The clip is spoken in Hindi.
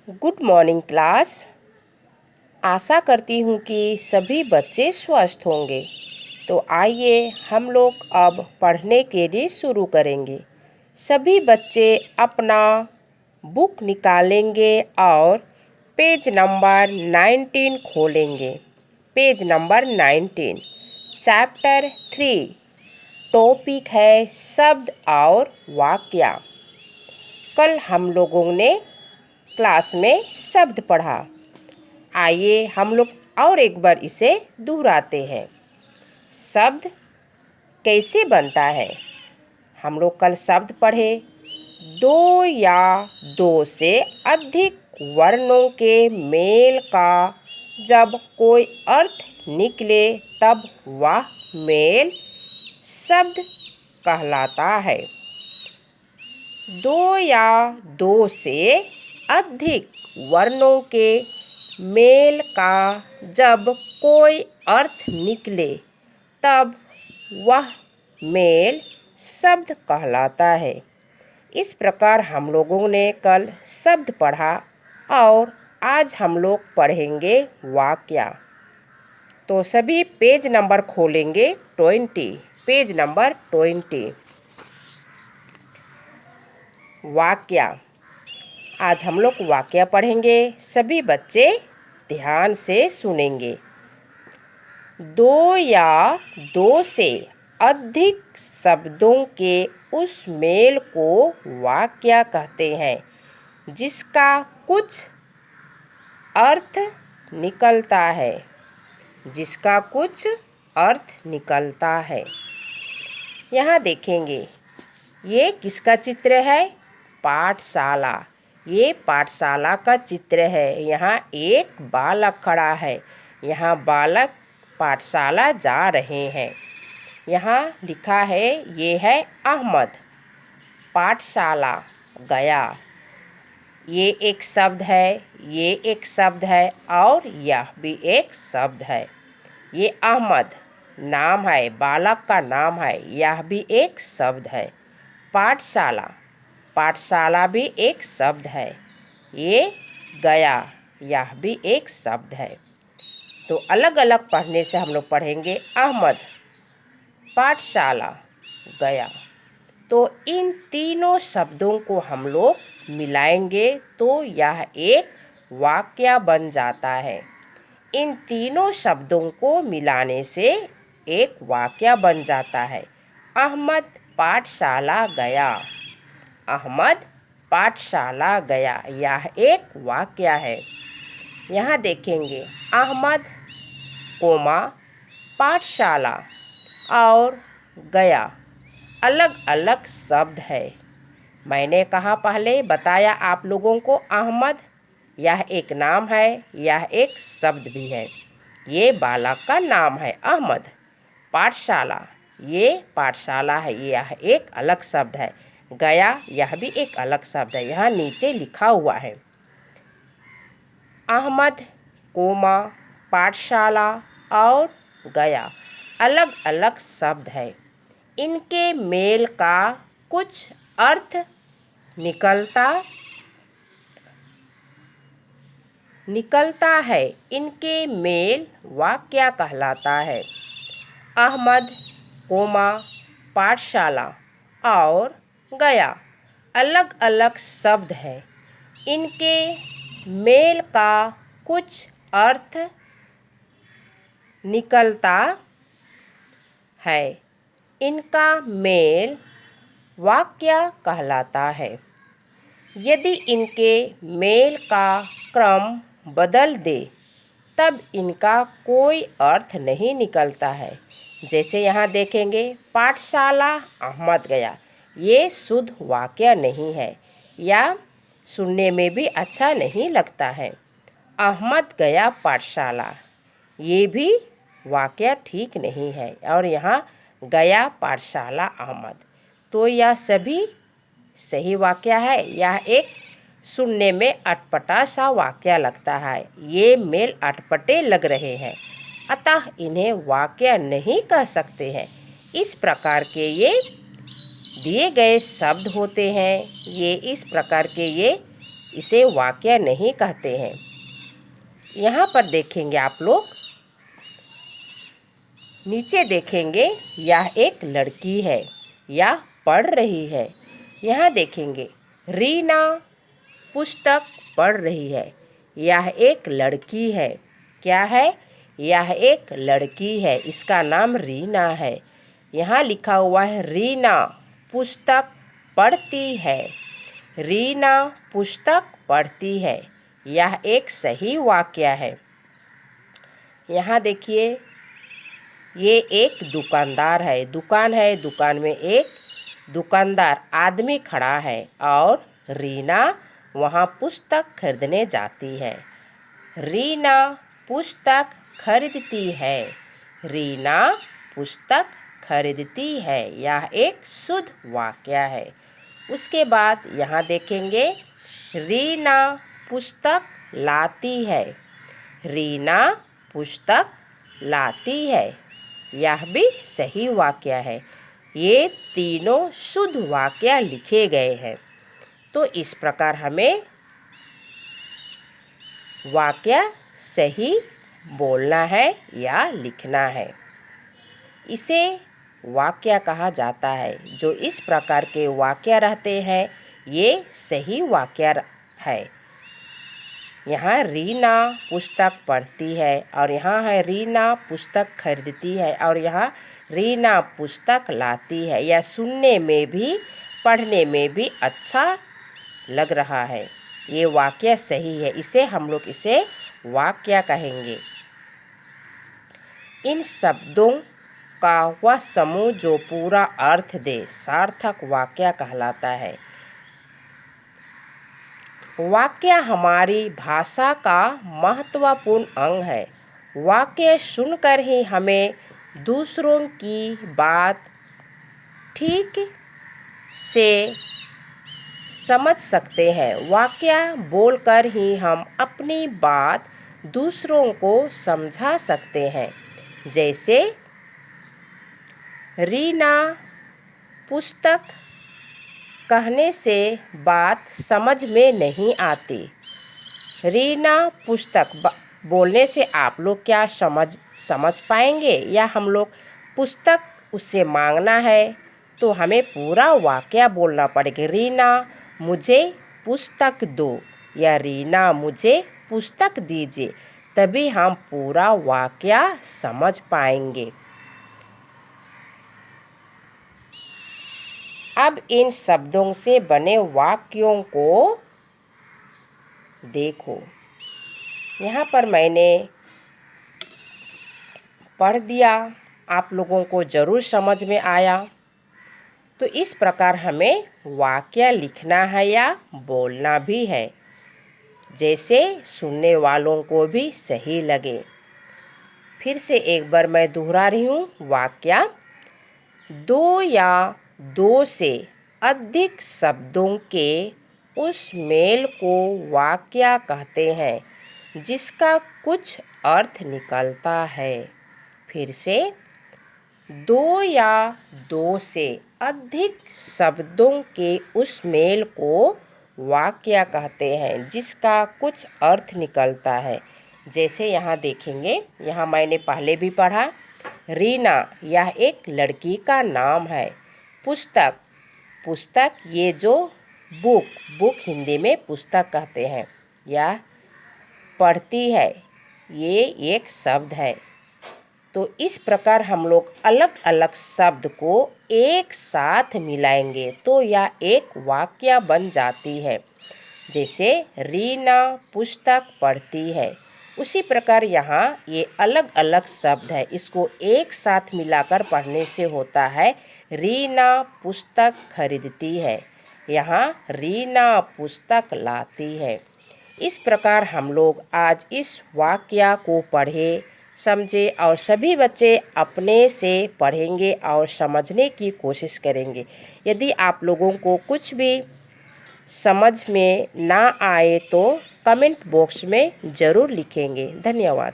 Good morning class. आशा करती हूँ कि सभी बच्चे स्वस्थ होंगे। तो आइए हम लोग अब पढ़ने के लिए शुरू करेंगे। सभी बच्चे अपना बुक निकालेंगे और पेज नंबर 19 खोलेंगे। Page number 19, chapter 3। टॉपिक है शब्द और वाक्य। कल हम लोगों ने क्लास में शब्द पढ़ा। आइए हम लोग और एक बार इसे दोहराते हैं। शब्द कैसे बनता है? हम लोग कल शब्द पढ़े, दो या दो से अधिक वर्णों के मेल का जब कोई अर्थ निकले तब वह मेल शब्द कहलाता है। दो या दो से अधिक वर्णों के मेल का जब कोई अर्थ निकले तब वह मेल शब्द कहलाता है। इस प्रकार हम लोगों ने कल शब्द पढ़ा और आज हम लोग पढ़ेंगे वाक्य। तो सभी पेज नंबर खोलेंगे 20, पेज नंबर 20। वाक्य। आज हम लोग वाक्य पढ़ेंगे। सभी बच्चे ध्यान से सुनेंगे। दो या दो से अधिक शब्दों के उस मेल को वाक्य कहते हैं जिसका कुछ अर्थ निकलता है। जिसका कुछ अर्थ निकलता है। यहाँ देखेंगे, ये किसका चित्र है? पाठशाला। ये पाठशाला का चित्र है। यहाँ एक बालक खड़ा है। यहाँ बालक पाठशाला जा रहे हैं। यहाँ लिखा है, ये है अहमद पाठशाला गया। ये एक शब्द है, ये एक शब्द है और यह भी एक शब्द है। ये अहमद नाम है, बालक का नाम है, यह भी एक शब्द है। पाठशाला, पाठशाला भी एक शब्द है। ये गया, यह भी एक शब्द है। तो अलग अलग पढ़ने से हम लोग पढ़ेंगे। अहमद पाठशाला गया। तो इन तीनों शब्दों को हम लोग मिलाएंगे तो यह एक वाक्य बन जाता है। इन तीनों शब्दों को मिलाने से एक वाक्य बन जाता है। अहमद पाठशाला गया। अहमद पाठशाला गया, यह एक वाक्य है। यहाँ देखेंगे, अहमद कोमा पाठशाला और गया अलग अलग शब्द है। मैंने कहा पहले बताया आप लोगों को, अहमद यह एक नाम है, यह एक शब्द भी है। ये बालक का नाम है अहमद। पाठशाला, ये पाठशाला है, यह एक अलग शब्द है। गया, यह भी एक अलग शब्द है। यहाँ नीचे लिखा हुआ है, अहमद कोमा पाठशाला और गया अलग अलग शब्द है। इनके मेल का कुछ अर्थ निकलता है। इनके मेल वाक्य कहलाता है। अहमद कोमा पाठशाला और गया अलग अलग शब्द हैं। इनके मेल का कुछ अर्थ निकलता है। इनका मेल वाक्य कहलाता है। यदि इनके मेल का क्रम बदल दे तब इनका कोई अर्थ नहीं निकलता है। जैसे यहाँ देखेंगे, पाठशाला अहमद गया, ये शुद्ध वाक्य नहीं है या सुनने में भी अच्छा नहीं लगता है। अहमद गया पाठशाला, ये भी वाक्य ठीक नहीं है। और यहाँ गया पाठशाला अहमद, तो यह सभी सही वाक्य है। यह एक सुनने में अटपटा सा वाक्य लगता है। ये मेल अटपटे लग रहे हैं, अतः इन्हें वाक्य नहीं कह सकते हैं। इस प्रकार के ये दिए गए शब्द होते हैं। ये इस प्रकार के ये इसे वाक्य नहीं कहते हैं। यहाँ पर देखेंगे आप लोग, नीचे देखेंगे यह एक लड़की है, यह पढ़ रही है। यहाँ देखेंगे रीना पुस्तक पढ़ रही है। यह एक लड़की है। क्या है? यह एक लड़की है, इसका नाम रीना है। यहाँ लिखा हुआ है रीना पुस्तक पढ़ती है। रीना पुस्तक पढ़ती है। यह एक सही वाक्य है। यहाँ देखिए, ये एक दुकानदार है, दुकान है, दुकान में एक दुकानदार आदमी खड़ा है और रीना वहाँ पुस्तक खरीदने जाती है। रीना पुस्तक खरीदती है। रीना पुस्तक खरीदती है। यह एक शुद्ध वाक्य है। उसके बाद यहाँ देखेंगे रीना पुस्तक लाती है। रीना पुस्तक लाती है। यह भी सही वाक्य है। ये तीनों शुद्ध वाक्य लिखे गए हैं। तो इस प्रकार हमें वाक्य सही बोलना है या लिखना है। इसे वाक्य कहा जाता है। जो इस प्रकार के वाक्य रहते हैं ये सही वाक्य है। यहाँ रीना पुस्तक पढ़ती है और यहाँ है रीना पुस्तक खरीदती है और यहाँ रीना पुस्तक लाती है। यह सुनने में भी पढ़ने में भी अच्छा लग रहा है। ये वाक्य सही है। इसे हम लोग इसे वाक्य कहेंगे। इन शब्दों का वह समूह जो पूरा अर्थ दे सार्थक वाक्य कहलाता है। वाक्य हमारी भाषा का महत्वपूर्ण अंग है। वाक्य सुनकर ही हमें दूसरों की बात ठीक से समझ सकते हैं। वाक्य बोलकर ही हम अपनी बात दूसरों को समझा सकते हैं। जैसे रीना पुस्तक कहने से बात समझ में नहीं आती। रीना पुस्तक बोलने से आप लोग क्या समझ पाएंगे? या हम लोग पुस्तक उससे मांगना है तो हमें पूरा वाक्य बोलना पड़ेगा। रीना मुझे पुस्तक दो या रीना मुझे पुस्तक दीजिए, तभी हम पूरा वाक्य समझ पाएंगे। अब इन शब्दों से बने वाक्यों को देखो। यहाँ पर मैंने पढ़ दिया, आप लोगों को ज़रूर समझ में आया। तो इस प्रकार हमें वाक्य लिखना है या बोलना भी है, जैसे सुनने वालों को भी सही लगे। फिर से एक बार मैं दोहरा रही हूँ वाक्य। दो या दो से अधिक शब्दों के उस मेल को वाक्य कहते हैं जिसका कुछ अर्थ निकलता है। फिर से, दो या दो से अधिक शब्दों के उस मेल को वाक्य कहते हैं जिसका कुछ अर्थ निकलता है। जैसे यहाँ देखेंगे, यहाँ मैंने पहले भी पढ़ा, रीना यह एक लड़की का नाम है। पुस्तक ये जो बुक हिंदी में पुस्तक कहते हैं, यह पढ़ती है, ये एक शब्द है। तो इस प्रकार हम लोग अलग अलग शब्द को एक साथ मिलाएंगे तो यह एक वाक्य बन जाती है। जैसे रीना पुस्तक पढ़ती है, उसी प्रकार यहाँ ये अलग अलग शब्द है, इसको एक साथ मिलाकर पढ़ने से होता है रीना पुस्तक खरीदती है। यहाँ रीना पुस्तक लाती है। इस प्रकार हम लोग आज इस वाक्य को पढ़े, समझे और सभी बच्चे अपने से पढ़ेंगे और समझने की कोशिश करेंगे। यदि आप लोगों को कुछ भी समझ में ना आए तो कमेंट बॉक्स में ज़रूर लिखेंगे। धन्यवाद।